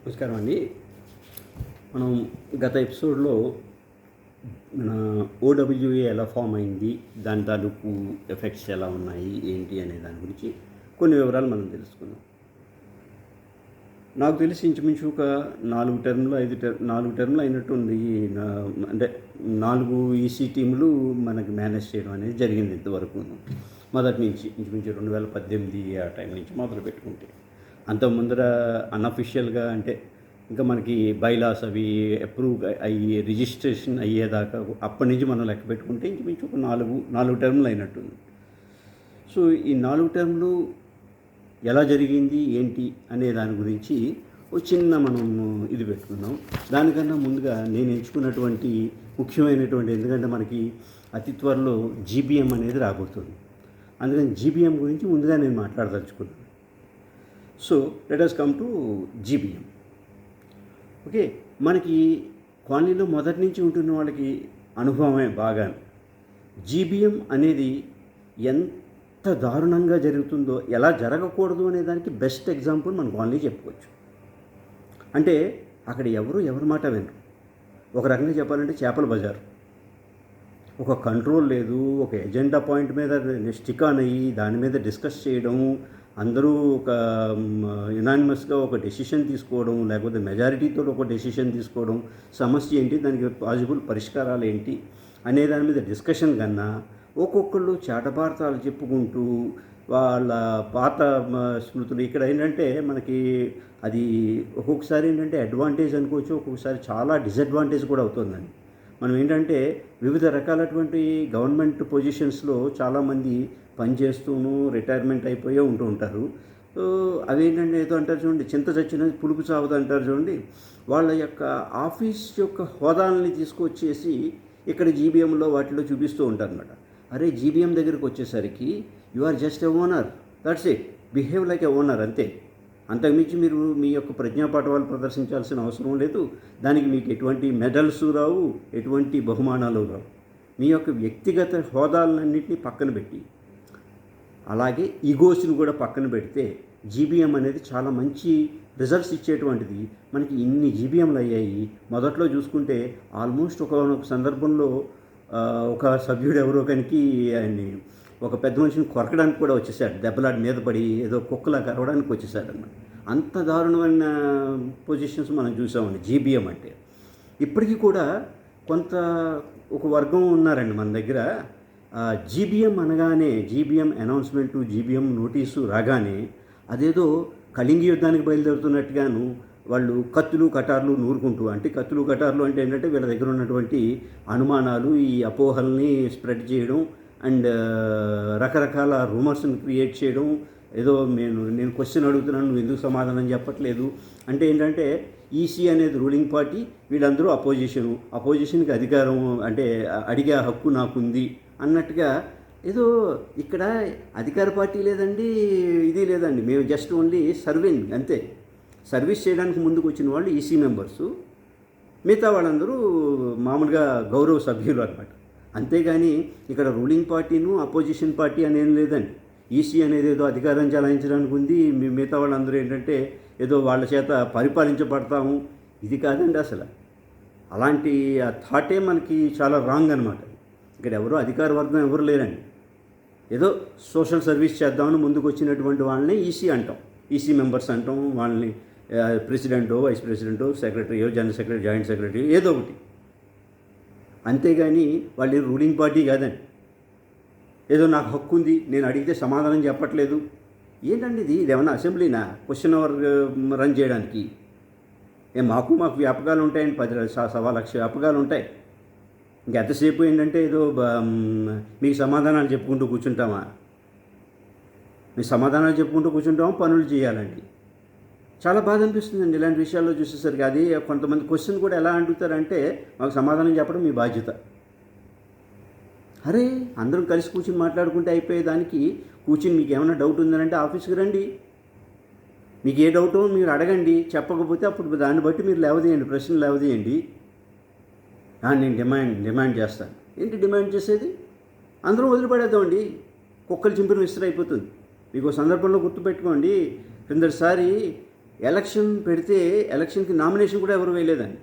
నమస్కారం అండి. మనం గత ఎపిసోడ్లో మన ఓడబ్ల్యూఏ ఎలా ఫామ్ అయింది, దాని తాలూకు ఎఫెక్ట్స్ ఎలా ఉన్నాయి ఏంటి అనే దాని గురించి కొన్ని వివరాలు మనం తెలుసుకుందాం. నాకు తెలిసి ఇంచుమించు ఒక 4 టర్మ్లు అయినట్టుంది. అంటే 4 ఈసీ టీములు మనకి మేనేజ్ చేయడం అనేది జరిగింది ఇంతవరకు. మొదటి నుంచి ఇంచుమించు 2018 ఆ టైం నుంచి మొదలు పెట్టుకుంటే, అంత ముందర అన్అఫిషియల్గా అంటే ఇంకా మనకి బైలాస్ అవి అప్రూవ్ అయ్యి రిజిస్ట్రేషన్ అయ్యేదాకా అప్పటి నుంచి మనం లెక్క పెట్టుకుంటే ఇంచుమించు ఒక 4 టర్మ్లు అయినట్టుంది. సో ఈ 4 టర్మ్లు ఎలా జరిగింది ఏంటి అనే దాని గురించి ఒక చిన్న మనం ఇది పెట్టుకుందాం. దానికన్నా ముందుగా నేను ఎంచుకున్నటువంటి ముఖ్యమైనటువంటి, ఎందుకంటే మనకి అతి త్వరలో జీబీఎం అనేది రాబోతుంది, అందుకని జీబీఎం గురించి ముందుగా నేను మాట్లాడదలుచుకున్నాను. So let us come to GBM. Okay, మనకి కాలనీలో మొదటి నుంచి ఉంటున్న వాళ్ళకి అనుభవమే బాగా. జీబీఎం అనేది ఎంత దారుణంగా జరుగుతుందో, ఎలా జరగకూడదు అనే దానికి బెస్ట్ ఎగ్జాంపుల్ మన కాలనీ చెప్పుకోవచ్చు. అంటే అక్కడ ఎవరి మాట వినరు. ఒక రకంగా చెప్పాలంటే చేపల బజారు. ఒక కంట్రోల్ లేదు, ఒక ఎజెండా పాయింట్ మీద స్టిక్ ఆన్ అయ్యి దాని మీద డిస్కస్ చేయడం, అందరూ ఒక యునానిమస్గా ఒక డెసిషన్ తీసుకోవడం, లేకపోతే మెజారిటీతో ఒక డెసిషన్ తీసుకోవడం, సమస్య ఏంటి, దానికి పాసిబుల్ పరిష్కారాలు ఏంటి అనే దాని మీద డిస్కషన్ కన్నా ఒక్కొక్కళ్ళు చాటభారతాలు చెప్పుకుంటూ వాళ్ళ పాత స్మృతులు. ఇక్కడ ఏంటంటే మనకి అది ఒక్కొక్కసారి ఏంటంటే అడ్వాంటేజ్ అనుకోవచ్చు, ఒక్కొక్కసారి చాలా డిసడ్వాంటేజ్ కూడా అవుతుందండి. మనం ఏంటంటే వివిధ రకాలటువంటి గవర్నమెంట్ పొజిషన్స్లో చాలామంది పనిచేస్తూను రిటైర్మెంట్ అయిపోయే ఉంటూ ఉంటారు. అవేంటంటే ఏదో అంటారు చూడండి, చింత చచ్చినది పులుపు చావదు అంటారు చూడండి. వాళ్ళ యొక్క ఆఫీస్ యొక్క హోదాలని తీసుకొచ్చేసి ఇక్కడ జీబీఎంలో వాటిలో చూపిస్తూ ఉంటారు అన్నమాట. అరే, జీబీఎం దగ్గరికి వచ్చేసరికి you are just a owner, that's it, behave like a owner, అంతే. అంతకుమించి మీరు మీ యొక్క ప్రజ్ఞాపాఠవాలు ప్రదర్శించాల్సిన అవసరం లేదు. దానికి మీకు ఎటువంటి మెడల్స్ రావు, ఎటువంటి బహుమానాలు రావు. మీ యొక్క వ్యక్తిగత హోదాలన్నింటినీ పక్కన పెట్టి, అలాగే ఈగోస్ని కూడా పక్కన పెడితే జీబీఎం అనేది చాలా మంచి రిజల్ట్స్ ఇచ్చేటువంటిది. మనకి ఇన్ని జీబీఎంలు అయ్యాయి. మొదట్లో చూసుకుంటే ఆల్మోస్ట్ ఒక సందర్భంలో ఒక సభ్యుడు ఎవరో కనికి ఆయన్ని ఒక పెద్ద మనిషిని కొరకడానికి కూడా వచ్చేసాడు, దెబ్బలాడి మీద పడి ఏదో కుక్కలా కరవడానికి వచ్చేసాడు అన్నమాట. అంత దారుణమైన పొజిషన్స్ మనం చూసామండి జీబీఎం అంటే. ఇప్పటికీ కూడా కొంత ఒక వర్గం ఉన్నారండి మన దగ్గర. జీబీఎం అనగానే, జీబీఎం అనౌన్స్మెంటు, జీబీఎం నోటీసు రాగానే అదేదో కళింగి యుద్ధానికి బయలుదేరుతున్నట్టుగాను వాళ్ళు కత్తులు కటార్లు నూరుకుంటూ, అంటే కత్తులు కటార్లు అంటే ఏంటంటే వీళ్ళ దగ్గర ఉన్నటువంటి అనుమానాలు, ఈ అపోహల్ని స్ప్రెడ్ చేయడం అండ్ రకరకాల రూమర్స్ని క్రియేట్ చేయడం. ఏదో నేను క్వశ్చన్ అడుగుతున్నాను, నువ్వు ఎందుకు సమాధానం చెప్పట్లేదు అంటే ఏంటంటే ఈసీ అనేది రూలింగ్ పార్టీ, వీళ్ళందరూ అపోజిషన్కి అధికారం అంటే అడిగే హక్కు నాకుంది అన్నట్టుగా. ఏదో ఇక్కడ అధికార పార్టీ లేదండి, ఇది లేదండి, మేము జస్ట్ ఓన్లీ సర్వింగ్, అంతే. సర్వీస్ చేయడానికి ముందుకు వచ్చిన వాళ్ళు ఈసీ మెంబర్సు, మిగతా వాళ్ళందరూ మామూలుగా గౌరవ సభ్యులు అన్నమాట. అంతేగాని ఇక్కడ రూలింగ్ పార్టీను అపోజిషన్ పార్టీ అనేం లేదండి. ఈసీ అనేది ఏదో అధికారం చలాయించడానికి ఉంది, మిగతా వాళ్ళందరూ ఏంటంటే ఏదో వాళ్ళ చేత పరిపాలించబడతాము, ఇది కాదండి అసలు. అలాంటి ఆ థాటే మనకి చాలా రాంగ్ అనమాట. ఇక్కడ ఎవరో అధికార వర్గం ఎవరు లేరండి. ఏదో సోషల్ సర్వీస్ చేద్దామని ముందుకు వచ్చినటువంటి వాళ్ళని ఈసీ అంటాం, ఈసీ మెంబర్స్ అంటాం. వాళ్ళని ప్రెసిడెంటో, వైస్ ప్రెసిడెంటో, సెక్రటరీయో, జనరల్ సెక్రటరీ, జాయింట్ సెక్రటరీ, ఏదో ఒకటి. అంతేగాని వాళ్ళు రూలింగ్ పార్టీ కాదండి. ఏదో నాకు హక్కు ఉంది, నేను అడిగితే సమాధానం చెప్పట్లేదు, ఏంటండి ఇది ఏమన్నా అసెంబ్లీనా క్వశ్చన్ అవర్ రన్ చేయడానికి? మాకు వ్యాపకాలు ఉంటాయండి, 10,000 వ్యాపకాలు ఉంటాయి. ఇంకెంతసేపు ఏంటంటే ఏదో మీకు సమాధానాలు చెప్పుకుంటూ కూర్చుంటామా? మీకు సమాధానాలు చెప్పుకుంటూ కూర్చుంటామా, పనులు చేయాలండి. చాలా బాధ అనిపిస్తుందండి ఇలాంటి విషయాల్లో చూసేసరికి. అది కొంతమంది క్వశ్చన్ కూడా ఎలా అడుగుతారంటే, మాకు సమాధానం చెప్పడం మీ బాధ్యత. అరే, అందరం కలిసి కూర్చుని మాట్లాడుకుంటే అయిపోయేదానికి కూర్చుని మీకు ఏమైనా డౌట్ ఉందనంటే ఆఫీస్కి రండి, మీకు ఏ డౌటో మీరు అడగండి. చెప్పకపోతే అప్పుడు దాన్ని బట్టి మీరు లేవదీయండి, ప్రశ్నలు లేవదీయండి. నేను డిమాండ్ చేస్తాను. ఏంటి డిమాండ్ చేసేది? అందరం వదిలిపడేద్దామండి, కుక్కలు చింపిన విసిరి అయిపోతుంది. మీకు సందర్భంలో గుర్తుపెట్టుకోండి, క్రిందటిసారి ఎలక్షన్ పెడితే ఎలక్షన్కి నామినేషన్ కూడా ఎవరు వేయలేదండి.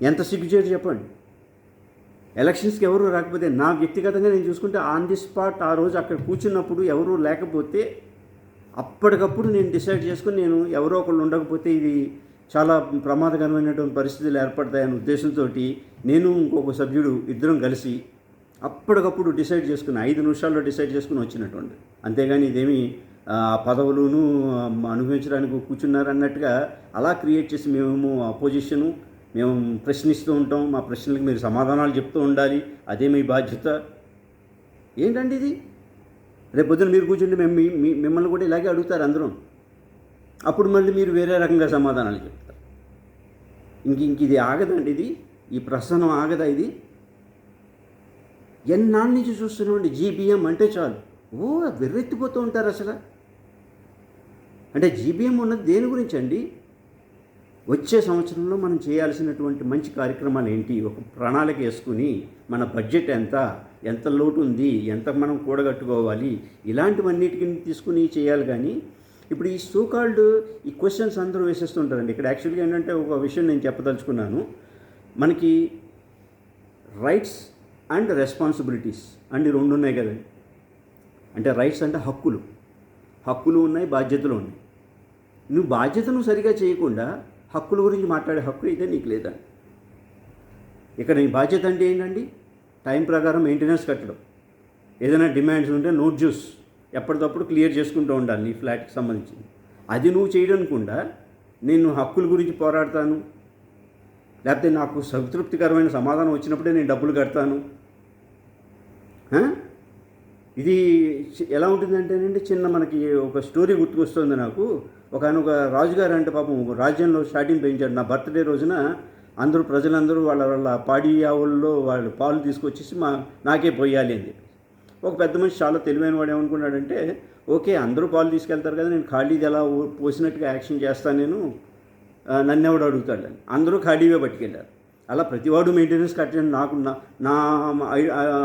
ఎంత సిగ్గుచేటు చెప్పండి. ఎలక్షన్స్కి ఎవరు రాకపోతే నా వ్యక్తిగతంగా నేను చూసుకుంటే ఆన్ ది స్పాట్ ఆ రోజు అక్కడ కూర్చున్నప్పుడు ఎవరు లేకపోతే అప్పటికప్పుడు నేను డిసైడ్ చేసుకుని నేను ఎవరో ఒకళ్ళు ఉండకపోతే ఇది చాలా ప్రమాదకరమైనటువంటి పరిస్థితులు ఏర్పడతాయనే ఉద్దేశంతో నేను ఇంకొక సభ్యుడు ఇద్దరం కలిసి అప్పటికప్పుడు డిసైడ్ చేసుకుని 5 నిమిషాల్లో డిసైడ్ చేసుకుని వచ్చినటువంటి. అంతేగాని ఇదేమి పదవులను అనుభవించడానికి కూర్చున్నారు అన్నట్టుగా అలా క్రియేట్ చేసి మేము అపోజిషను మేము ప్రశ్నిస్తూ ఉంటాం, మా ప్రశ్నలకు మీరు సమాధానాలు చెప్తూ ఉండాలి, అదే మీ బాధ్యత. ఏంటండి ఇది? రేపు పొద్దున మీరు కూర్చుంటే మిమ్మల్ని కూడా ఇలాగే అడుగుతారు అందరూ. అప్పుడు మళ్ళీ మీరు వేరే రకంగా సమాధానాలు చెప్తారు. ఇంక ఇది ఆగదండి, ఇది ఈ ప్రశ్న ఆగదా? ఇది ఎన్నాళ్ళ నుంచి చూస్తున్నామండి. జీబీఎం అంటే చాలు వెర్రెత్తిపోతూ ఉంటారు అసలు. అంటే జీబీఎం ఉన్నది దేని గురించి అండి? వచ్చే సంవత్సరంలో మనం చేయాల్సినటువంటి మంచి కార్యక్రమాలు ఏంటి, ఒక ప్రణాళిక వేసుకుని మన బడ్జెట్ ఎంత లోటు ఉంది, ఎంత మనం కూడగట్టుకోవాలి, ఇలాంటివన్నిటికి తీసుకుని చేయాలి. కానీ ఇప్పుడు ఈ సోకాల్డ్ ఈ క్వశ్చన్స్ అందరూ వేసేస్తుంటారండి. ఇక్కడ యాక్చువల్గా ఏంటంటే ఒక విషయం నేను చెప్పదలుచుకున్నాను. మనకి రైట్స్ అండ్ రెస్పాన్సిబిలిటీస్ అండ్ 2 ఉన్నాయి కదండి. అంటే రైట్స్ అంటే హక్కులు ఉన్నాయి, బాధ్యతలు ఉన్నాయి. నువ్వు బాధ్యతను సరిగా చేయకుండా హక్కుల గురించి మాట్లాడే హక్కు అయితే నీకు లేదండి. ఇక్కడ నీ బాధ్యత అంటే ఏంటండి? టైం ప్రకారం మెయింటెనెన్స్ కట్టడం, ఏదైనా డిమాండ్స్ ఉంటే నోట్ జ్యూస్ ఎప్పటికప్పుడు క్లియర్ చేసుకుంటూ ఉండాలి నీ ఫ్లాట్కి సంబంధించింది. అది నువ్వు చేయడానికుండా నేను హక్కుల గురించి పోరాడతాను, లేకపోతే నాకు సంతృప్తికరమైన సమాధానం వచ్చినప్పుడే నేను డబ్బులు కడతాను. ఇది ఎలా ఉంటుందంటేనండి, చిన్న మనకి ఒక స్టోరీ గుర్తుకొస్తుంది నాకు. ఒక రాజుగారు అంటే పాపం రాజ్యంలో స్టార్టింగ్ పెంచాడు. నా బర్త్డే రోజున ప్రజలందరూ వాళ్ళ పాడి ఆవుల్లో వాళ్ళు పాలు తీసుకొచ్చేసి నాకే పోయాలి అని చెప్పి. ఒక పెద్ద మనిషి చాలా తెలివైన వాడు ఏమనుకున్నాడంటే, ఓకే అందరూ పాలు తీసుకెళ్తారు కదా, నేను ఖాళీది ఎలా పోసినట్టుగా యాక్షన్ చేస్తాను, నేను నన్నెవడు అడుగుతాడని అందరూ ఖాళీవే పట్టుకెళ్ళారు. అలా ప్రతివాడు మెయింటెనెన్స్ కట్టండి, నా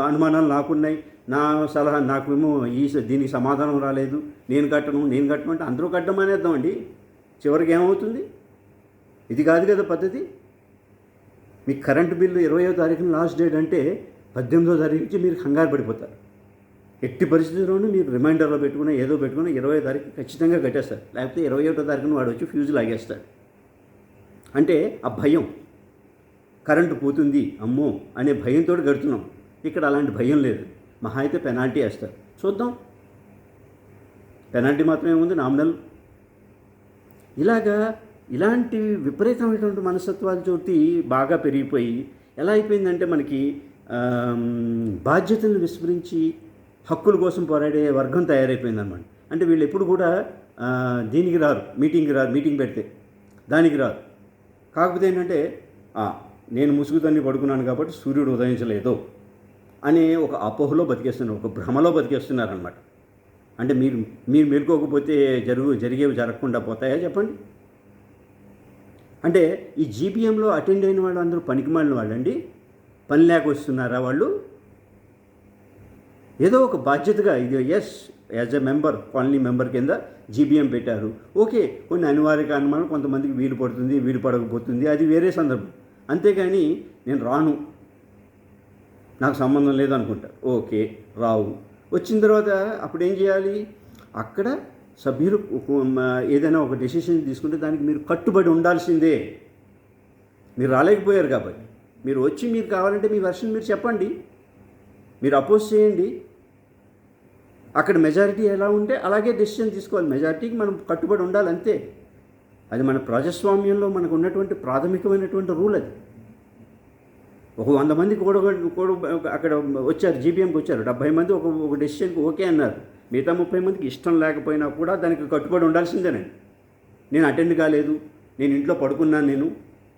అనుమానాలు నాకున్నాయి, నా సలహా నాకేమో దీనికి సమాధానం రాలేదు, నేను కట్టను అంటే అందరూ కట్టడం అనేద్దామండి. చివరికి ఏమవుతుంది? ఇది కాదు కదా పద్ధతి. మీకు కరెంటు బిల్లు 20వ తారీఖున లాస్ట్ డేట్ అంటే 18వ తారీఖు నుంచి మీరు కంగారు పడిపోతారు. ఎట్టి పరిస్థితుల్లోనూ మీరు రిమైండర్లో పెట్టుకుని 20వ తారీఖు ఖచ్చితంగా కట్టేస్తారు. లేకపోతే 21వ తారీఖున వాడు వచ్చి ఫ్యూజు లాగేస్తాడు. అంటే ఆ భయం, కరెంటు పోతుంది అమ్మో అనే భయంతో కడుతున్నాం. ఇక్కడ అలాంటి భయం లేదు. మహా అయితే పెనాల్టీ వేస్తారు, చూద్దాం. పెనాల్టీ మాత్రమే ఉంది, నామినల్. ఇలాంటి విపరీతమైనటువంటి మనస్తత్వాలతోటి బాగా పెరిగిపోయి ఎలా అయిపోయిందంటే మనకి బాధ్యతలను విస్మరించి హక్కుల కోసం పోరాడే వర్గం తయారైపోయిందన్నమాట. అంటే వీళ్ళు ఎప్పుడు కూడా దీనికి రారు, మీటింగ్ పెడితే దానికి రారు. కాకపోతే ఏంటంటే నేను ముసుగుతన్ని పడుకున్నాను కాబట్టి సూర్యుడు ఉదయించలేదు అనే ఒక అపోహలో బతికేస్తున్నారు, ఒక భ్రమలో బతికేస్తున్నారనమాట. అంటే మీరు మేలుకోకపోతే జరిగేవి జరగకుండా పోతాయా చెప్పండి? అంటే ఈ జీపీఎంలో అటెండ్ అయిన వాళ్ళు అందరూ పనికిమాలిన వాళ్ళండి. పని లేక వస్తున్నారా వాళ్ళు? ఏదో ఒక బాధ్యతగా ఇది as a member, colony member కింద జీబీఎం పెట్టారు. ఓకే, కొన్ని అనివార్య కారణాలు కొంతమందికి వీలు పడుతుంది, వీలు పడకపోతుంది, అది వేరే సందర్భం. అంతేగాని నేను రాను, నాకు సంబంధం లేదనుకుంటారు. ఓకే, రావు. వచ్చిన తర్వాత అప్పుడు ఏం చేయాలి? అక్కడ సభ్యులు ఏదైనా ఒక డెసిషన్ తీసుకుంటే దానికి మీరు కట్టుబడి ఉండాల్సిందే. మీరు రాలేకపోయారు కాబట్టి మీరు వచ్చి మీరు కావాలంటే మీ వర్షన్ మీరు చెప్పండి, మీరు అపోజ్ చేయండి. అక్కడ మెజారిటీ ఎలా ఉంటే అలాగే డెసిషన్ తీసుకోవాలి. మెజారిటీకి మనం కట్టుబడి ఉండాలి, అంతే. అది మన ప్రజాస్వామ్యంలో మనకు ఉన్నటువంటి ప్రాథమికమైనటువంటి రూల్. అది ఒక 100 మంది కూడా అక్కడ వచ్చారు, జీపీఎంకి వచ్చారు. 70 మంది ఒక డెసిషన్కి ఓకే అన్నారు. మిగతా 30 మందికి ఇష్టం లేకపోయినా కూడా దానికి కట్టుబడి ఉండాల్సిందేనండి. నేను అటెండ్ కాలేదు, నేను ఇంట్లో పడుకున్నాను,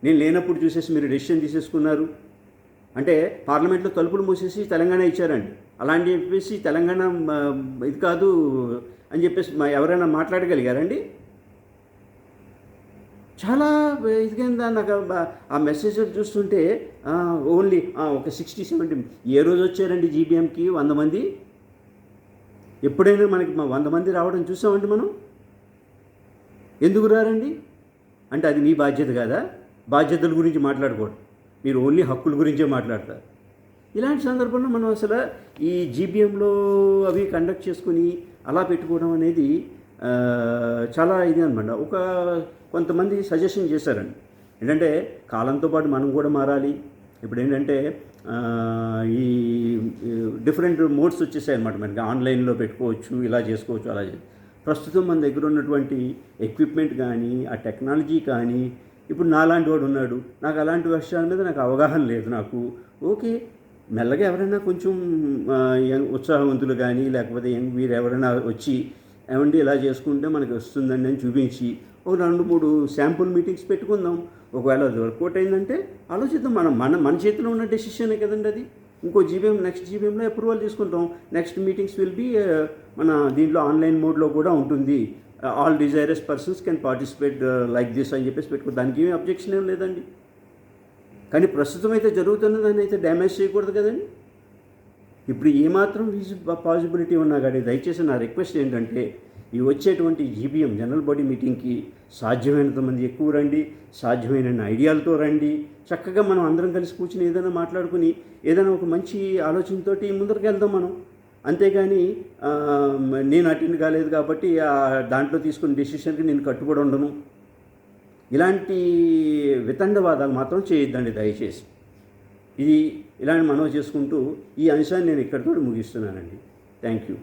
నేను లేనప్పుడు చూసేసి మీరు డెసిషన్ తీసేసుకున్నారు అంటే పార్లమెంట్లో తలుపులు మూసేసి తెలంగాణ ఇచ్చారండి. అలా అని చెప్పేసి తెలంగాణ ఇది కాదు అని చెప్పేసి ఎవరైనా మాట్లాడగలిగారండి? చాలా ఇదిగా నాకు ఆ మెసేజ్ చూస్తుంటే ఓన్లీ ఒక 60-70 ఏ రోజు వచ్చారండి జీబీఎంకి 100 మంది? ఎప్పుడైనా మనకి 100 మంది రావడం చూసామండి మనం? ఎందుకు రారండి? అంటే అది మీ బాధ్యత కాదా? బాధ్యతల గురించి మాట్లాడకూడదు, మీరు ఓన్లీ హక్కుల గురించే మాట్లాడతారు. ఇలాంటి సందర్భంలో మనం అసలు ఈ జీబీఎంలో అవి కండక్ట్ చేసుకుని అలా పెట్టుకోవడం అనేది చాలా ఇది అనమాట. కొంతమంది సజెషన్ చేశారండి, ఏంటంటే కాలంతో పాటు మనం కూడా మారాలి. ఇప్పుడు ఏంటంటే ఈ డిఫరెంట్ మోడ్స్ వచ్చేసాయి అనమాట. మనకి ఆన్లైన్లో పెట్టుకోవచ్చు, ఇలా చేసుకోవచ్చు, అలా ప్రస్తుతం మన దగ్గర ఉన్నటువంటి ఎక్విప్మెంట్ కానీ ఆ టెక్నాలజీ కానీ, ఇప్పుడు నాలాంటి వాడు ఉన్నాడు, నాకు అలాంటి విషయాల మీద నాకు అవగాహన లేదు, నాకు ఓకే మెల్లగా ఎవరైనా కొంచెం ఉత్సాహవంతులు కానీ లేకపోతే వీరు ఎవరైనా వచ్చి ఏమండి ఇలా చేసుకుంటే మనకి వస్తుందండి అని చూపించి ఒక 2-3 శాంపుల్ మీటింగ్స్ పెట్టుకుందాం. ఒకవేళ అది వర్కౌట్ అయిందంటే ఆలోచిద్దాం. మన చేతిలో ఉన్న డెసిషనే కదండి అది. ఇంకో జీబీఎం నెక్స్ట్ జీబీఎంలో అప్రూవల్ తీసుకుంటాం. నెక్స్ట్ మీటింగ్స్ విల్ బీ మన దీంట్లో ఆన్లైన్ మోడ్లో కూడా ఉంటుంది. All desirous persons can participate like this అని చెప్పేసి పెట్టుకో, దానికి ఏమీ అబ్జెక్షన్ ఏం లేదండి. కానీ ప్రస్తుతం అయితే జరుగుతున్న దాన్ని అయితే డ్యామేజ్ చేయకూడదు కదండి. ఇప్పుడు ఏమాత్రం పాసిబిలిటీ ఉన్నా కానీ దయచేసి నా రిక్వెస్ట్ ఏంటంటే, ఈ వచ్చేటువంటి జీబీఎం జనరల్ బాడీ మీటింగ్కి సాధ్యమైనంత మంది ఎక్కువ రండి, సాధ్యమైన ఐడియాలతో రండి. చక్కగా మనం అందరం కలిసి కూర్చుని ఏదైనా మాట్లాడుకుని ఏదైనా ఒక మంచి ఆలోచనతోటి ముందరికి వెళ్దాం మనం. అంతేగాని నేను అటెండ్ కాలేదు కాబట్టి దాంట్లో తీసుకున్న డెసిషన్కి నేను కట్టుబడి ఉండను, ఇలాంటి వితండవాదాలు మాత్రం చేయొద్దండి దయచేసి. ఇది ఇలాంటి మనవి చేసుకుంటూ ఈ అంశాన్ని నేను ఇక్కడితో ముగిస్తున్నానండి. Thank you.